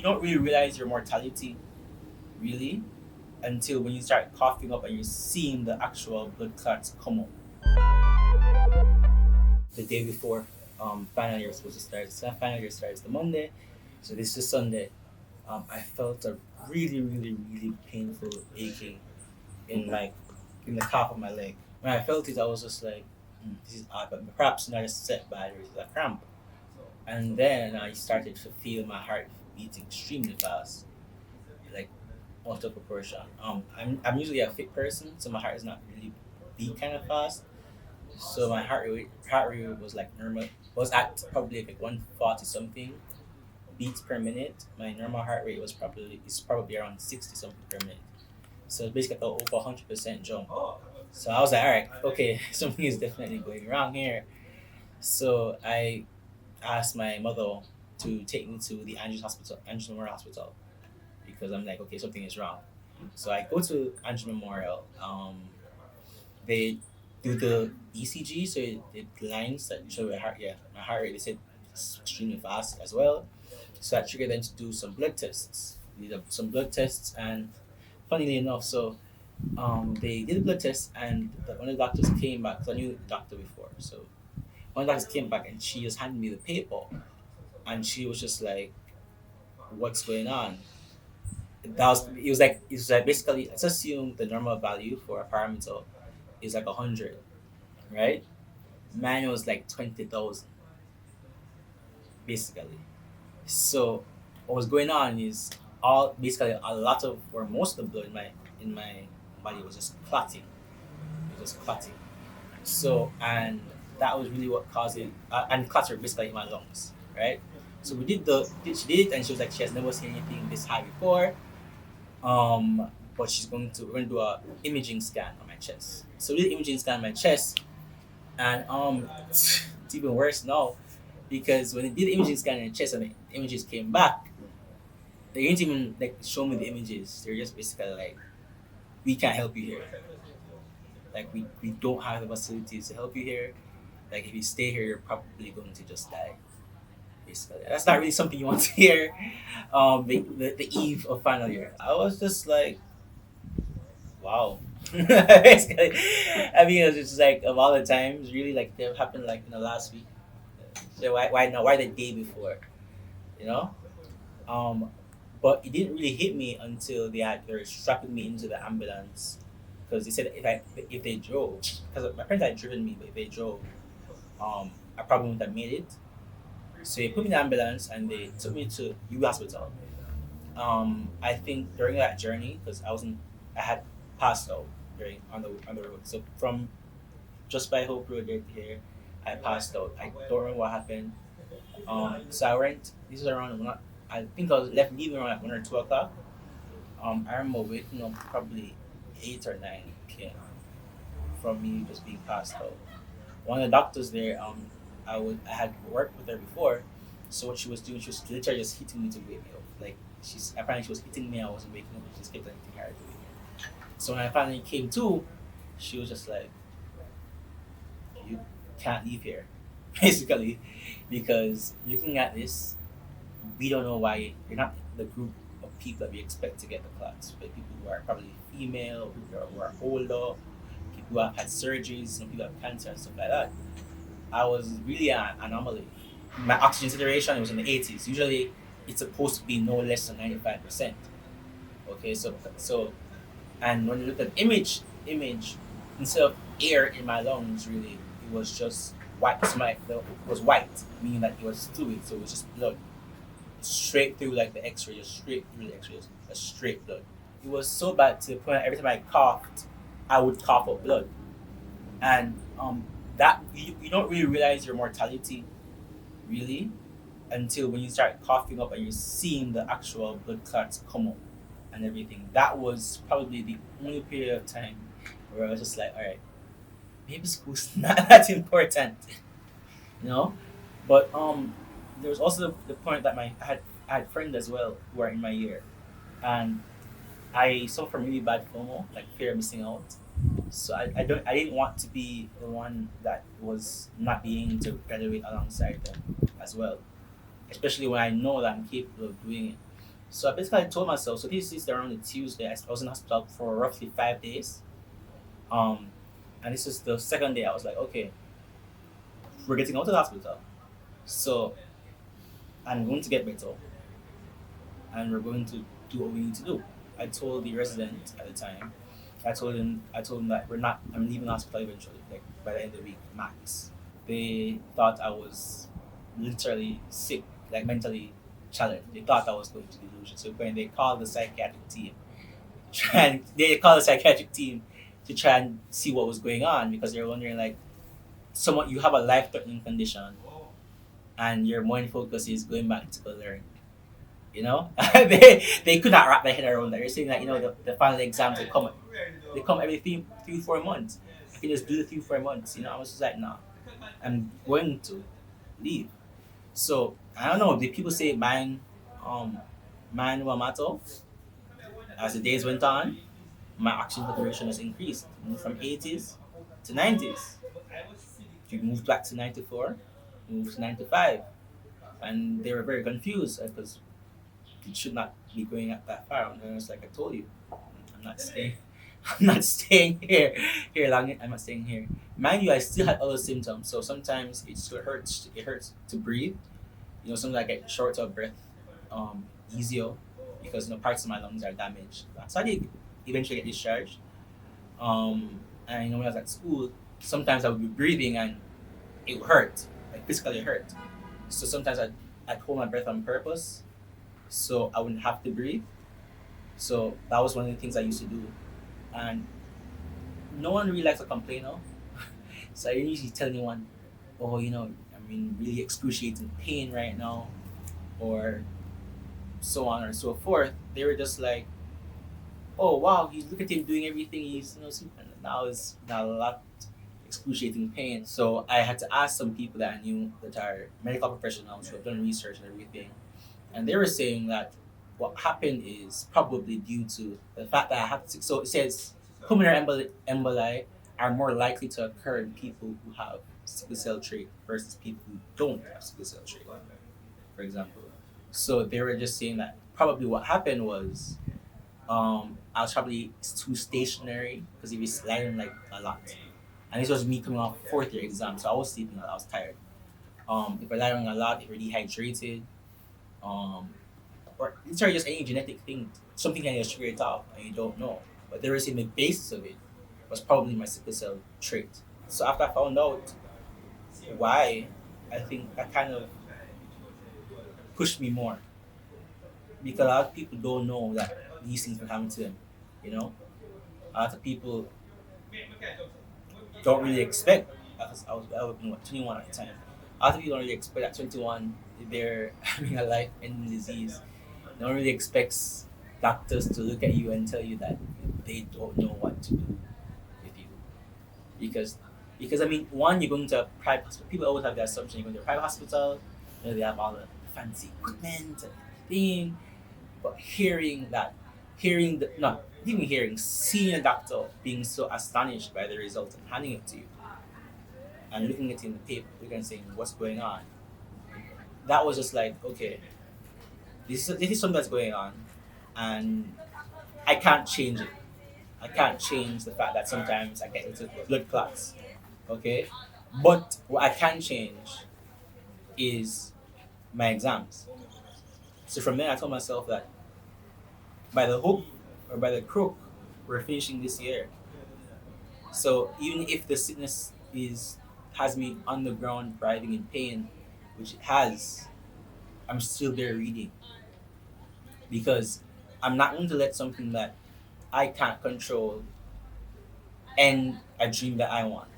don't really realize your mortality really until when you start coughing up and you're seeing the actual blood clots come up. The day before final year was supposed to start. So final year starts the Monday, so this is Sunday. I felt a really, really, really painful aching in my in the calf of my leg. When I felt it, I was just like, "This is odd, but perhaps not a setback or it's a cramp." And then I started to feel my heart beating extremely fast, like out of proportion. I'm usually a fit person, so my heart is not really beat kind of fast. So my heart rate was like normal, was at probably like 140 something beats per minute. My normal heart rate is probably around 60 something per minute. So basically over 100% jump. So I was like, all right, okay, something is definitely going wrong here. So I asked my mother to take me to the Andrews Memorial Hospital, because I'm like, okay, something is wrong. So I go to Andrews Memorial. They do the ECG, so it lines that show my heart. Yeah, my heart rate. They said it's extremely fast as well. So I triggered them to do some blood tests. They did some blood tests, and funnily enough, so they did the blood test, and one of the doctors came back. Cause I knew the doctor before, so one of the doctors came back, and she just handed me the paper, and she was just like, "What's going on?" It was like basically, let's assume the normal value for a parameter is like 100, right? Mine was like 20,000 basically. So what was going on is all basically a lot of or most of the blood in my body was just clotting. It was just clotting. So and that was really what caused it, and clutter basically in my lungs, right? So she did it, and she was like, she has never seen anything this high before. But we're gonna do a imaging scan on my chest. So we did imaging scan on my chest, and it's even worse now, because when they did the imaging scan on the chest and the images came back, they didn't even like show me the images. They're just basically like, we can't help you here. Like we don't have the facilities to help you here. Like if you stay here, you're probably going to just die. Basically, that's not really something you want to hear. The eve of final year, I was just like, wow. Basically, I mean, it was just like of all the times, really, like they've happened like in the last week. So why not? Why the day before? You know. Um, but it didn't really hit me until they were strapping me into the ambulance, because they said if they drove, because my parents had driven me, but if they drove, I probably wouldn't have made it. So they put me in the ambulance and they took me to U Hospital. I think during that journey, because I had passed out during on the road. So from just by Hope Road right here, I passed out. I don't remember what happened. So I went. This was around I think I was left leaving around like 1 or 2 o'clock. I remember waking up probably 8 or 9 p.m. from me just being passed out. One of the doctors there, I had worked with her before, so what she was doing, she was literally just hitting me to wake me up. Like she was hitting me, I wasn't waking up, she just kept on hitting her to wake me up. So when I finally came to, she was just like, "You can't leave here," basically, because looking at this, we don't know why you're not the group of people that we expect to get the clots. Like people who are probably female, people who are older, people who have had surgeries, some people have cancer and stuff like that. I was really an anomaly. My oxygen saturation was in the 80s. Usually, it's supposed to be no less than 95%. Okay, so and when you look at image, instead of air in my lungs, really, it was just white. It was white, meaning that it was fluid, so it was just blood straight through like the X-ray, just straight through the X-rays, a straight blood. It was so bad to the point that every time I coughed, I would cough up blood, and that you don't really realize your mortality really until when you start coughing up and you're seeing the actual blood clots come up and everything. That was probably the only period of time where I was just like, all right, maybe school's not that important, you know. But there was also the point that I had friends as well who are in my year, and I suffer from really bad FOMO, like fear of missing out. So I didn't want to be the one that was not being able to graduate alongside them as well, especially when I know that I'm capable of doing it. So I basically told myself, so this is around the Tuesday. I was in hospital for roughly 5 days. Um, and this is the second day. I was like, okay, we're getting out of the hospital. So I'm going to get better, and we're going to do what we need to do. I told the resident at the time, I told him that I'm leaving the hospital eventually, like by the end of the week, max. They thought I was literally sick, like mentally challenged. They thought I was going to delusion. So when they called the psychiatric team, they called the psychiatric team to try and see what was going on because they were wondering like, someone you have a life threatening condition and your main focus is going back to learn. You know, they could not wrap their head around that. They're saying that the final exams they come every 3 4 months. I can just do the 3 4 months. I was just like, nah, I'm going to leave. So I don't know. Did people say mine were matter? As the days went on, my oxygen saturation has increased. Moved from 80s to 90s. We moved back to 94, moved to 95, and they were very confused because it should not be going up that far. And I was like, I told you, I'm not staying. I'm not staying here long. I'm not staying here. Mind you, I still had other symptoms. So sometimes it still hurts. It hurts to breathe. Sometimes I get short of breath, easier because parts of my lungs are damaged. So I did eventually get discharged. And when I was at school, sometimes I would be breathing and it would hurt, like physically hurt. So sometimes I'd hold my breath on purpose so I wouldn't have to breathe. So that was one of the things I used to do. And no one really likes a complainer. So I didn't usually tell anyone, oh, I'm in really excruciating pain right now, or so on or so forth. They were just like, oh, wow, he's look at him doing everything. And now it's not a lot excruciating pain. So I had to ask some people that I knew that are medical professionals who have done research and everything. And they were saying that what happened is probably due to the fact that I have to. So it says pulmonary emboli are more likely to occur in people who have sickle cell trait versus people who don't have sickle cell trait, for example. So they were just saying that probably what happened was I was probably too stationary because he was lying like a lot. And this was me coming off fourth year exam, so I was sleeping a lot, I was tired. If you're lying a lot, if you're dehydrated, um, or literally just any genetic thing, something can just trigger it off and you don't know. But they were saying the basis of it was probably my sickle cell trait. So after I found out why, I think that kind of pushed me more because a lot of people don't know that these things can happen to them. You know, a lot of people don't really expect. I was 21 at the time. A lot of people don't really expect at 21 they're having a life-ending disease. No one really expects doctors to look at you and tell you that they don't know what to do with you because I mean, one, you're going to a private hospital. People always have the assumption you're going to a private hospital. They have all the fancy equipment and everything. But hearing the not even hearing, seeing a doctor being so astonished by the result and handing it to you and looking at it in the paper, looking and saying what's going on. That was just like, okay, this is something that's going on, and I can't change it. I can't change the fact that sometimes I get into blood clots. Okay, but what I can change is my exams. So from there, I told myself that by the hook or by the crook, we're finishing this year. So even if the sickness is has me on the ground writhing in pain, which it has, I'm still there reading because I'm not going to let something that I can't control end a dream that I want.